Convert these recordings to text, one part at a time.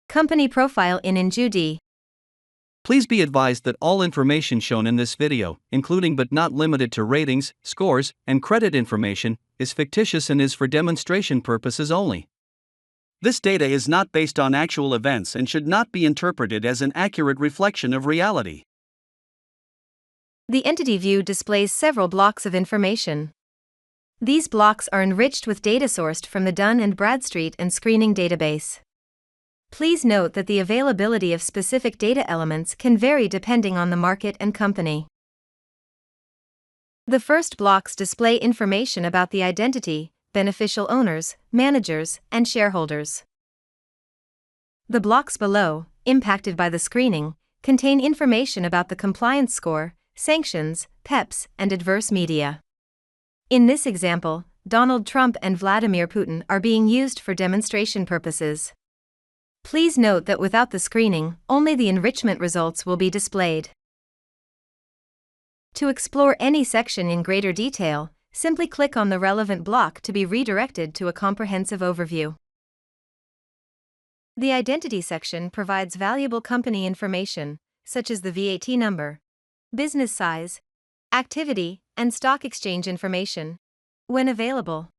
Company profile in IndueD. Please be advised that all information shown in this video, including but not limited to ratings, scores, and credit information, is fictitious and is for demonstration purposes only. This data is not based on actual events and should not be interpreted as an accurate reflection of reality. The entity view displays several blocks of information. These blocks are enriched with data sourced from the Dun Bradstreet and screening database. Please note that the availability of specific data elements can vary depending on the market and company. The first blocks display information about the identity, beneficial owners, managers, and shareholders. The blocks below, impacted by the screening, contain information about the compliance score, sanctions, PEPs, and adverse media. In this example, Donald Trump and Vladimir Putin are being used for demonstration purposes. Please note that without the screening, only the enrichment results will be displayed. To explore any section in greater detail, simply click on the relevant block to be redirected to a comprehensive overview. The Identity section provides valuable company information, such as the VAT number, business size, activity, and stock exchange information, when available.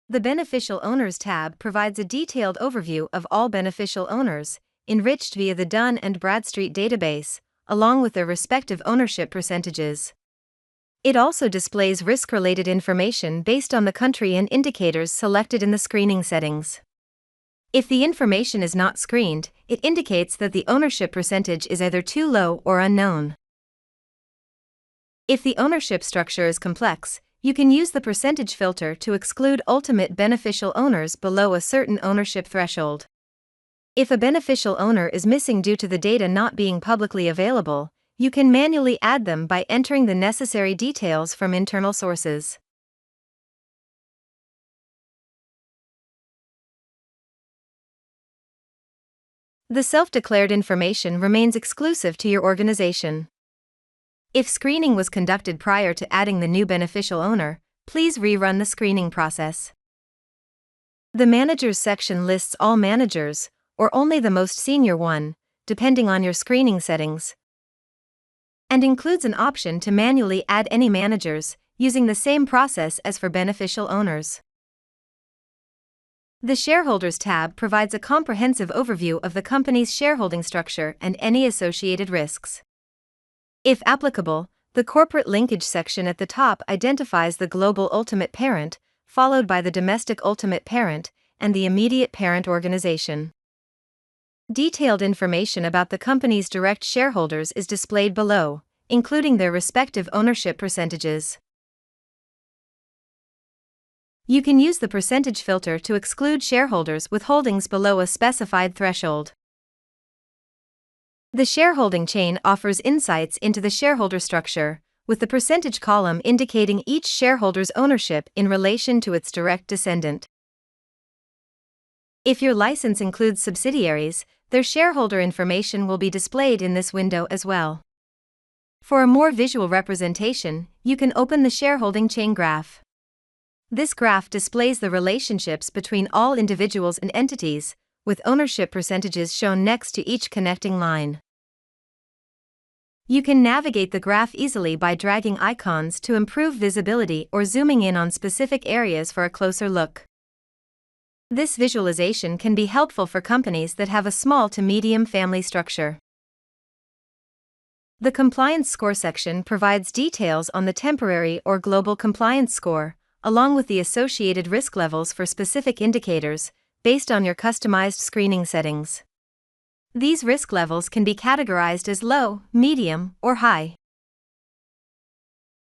The Beneficial Owners tab provides a detailed overview of all beneficial owners, enriched via the Dun Bradstreet database, along with their respective ownership percentages. It also displays risk-related information based on the country and indicators selected in the screening settings. If the information is not screened, it indicates that the ownership percentage is either too low or unknown. If the ownership structure is complex, you can use the percentage filter to exclude ultimate beneficial owners below a certain ownership threshold. If a beneficial owner is missing due to the data not being publicly available, you can manually add them by entering the necessary details from internal sources. The self-declared information remains exclusive to your organization. If screening was conducted prior to adding the new beneficial owner, please rerun the screening process. The Managers section lists all managers, or only the most senior one, depending on your screening settings, and includes an option to manually add any managers, using the same process as for beneficial owners. The Shareholders tab provides a comprehensive overview of the company's shareholding structure and any associated risks. If applicable, the Corporate Linkage section at the top identifies the global ultimate parent, followed by the domestic ultimate parent, and the immediate parent organization. Detailed information about the company's direct shareholders is displayed below, including their respective ownership percentages. You can use the percentage filter to exclude shareholders with holdings below a specified threshold. The shareholding chain offers insights into the shareholder structure, with the percentage column indicating each shareholder's ownership in relation to its direct descendant. If your license includes subsidiaries, their shareholder information will be displayed in this window as well. For a more visual representation, you can open the shareholding chain graph. This graph displays the relationships between all individuals and entities, with ownership percentages shown next to each connecting line. You can navigate the graph easily by dragging icons to improve visibility or zooming in on specific areas for a closer look. This visualization can be helpful for companies that have a small to medium family structure. The Compliance Score section provides details on the temporary or global compliance score, along with the associated risk levels for specific indicators, based on your customized screening settings. These risk levels can be categorized as low, medium, or high.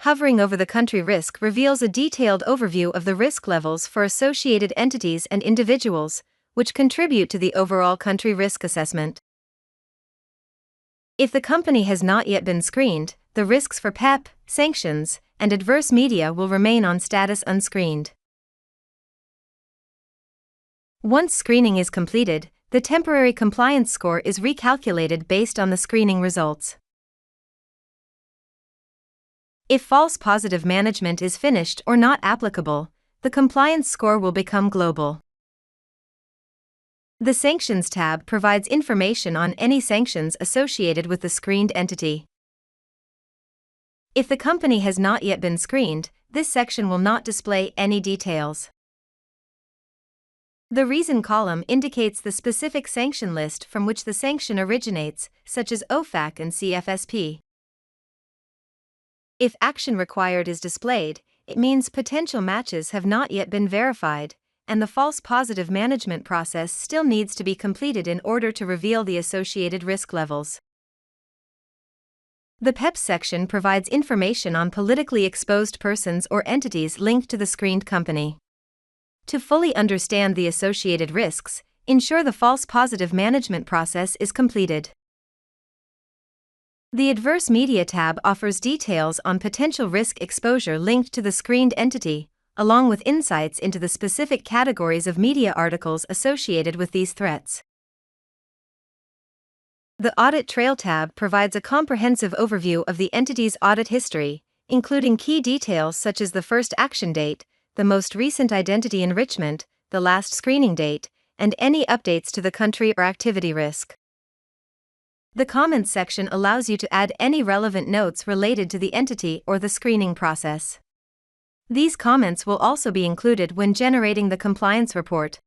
Hovering over the country risk reveals a detailed overview of the risk levels for associated entities and individuals, which contribute to the overall country risk assessment. If the company has not yet been screened, the risks for PEP, sanctions, and adverse media will remain on status unscreened. Once screening is completed, the temporary compliance score is recalculated based on the screening results. If false positive management is finished or not applicable, the compliance score will become global. The Sanctions tab provides information on any sanctions associated with the screened entity. If the company has not yet been screened, this section will not display any details. The reason column indicates the specific sanction list from which the sanction originates, such as OFAC and CFSP. If action required is displayed, it means potential matches have not yet been verified, and the false positive management process still needs to be completed in order to reveal the associated risk levels. The PEPs section provides information on politically exposed persons or entities linked to the screened company. To fully understand the associated risks, ensure the false positive management process is completed. The Adverse Media tab offers details on potential risk exposure linked to the screened entity, along with insights into the specific categories of media articles associated with these threats. The Audit Trail tab provides a comprehensive overview of the entity's audit history, including key details such as the first action date, the most recent identity enrichment, the last screening date, and any updates to the country or activity risk. The Comments section allows you to add any relevant notes related to the entity or the screening process. These comments will also be included when generating the compliance report.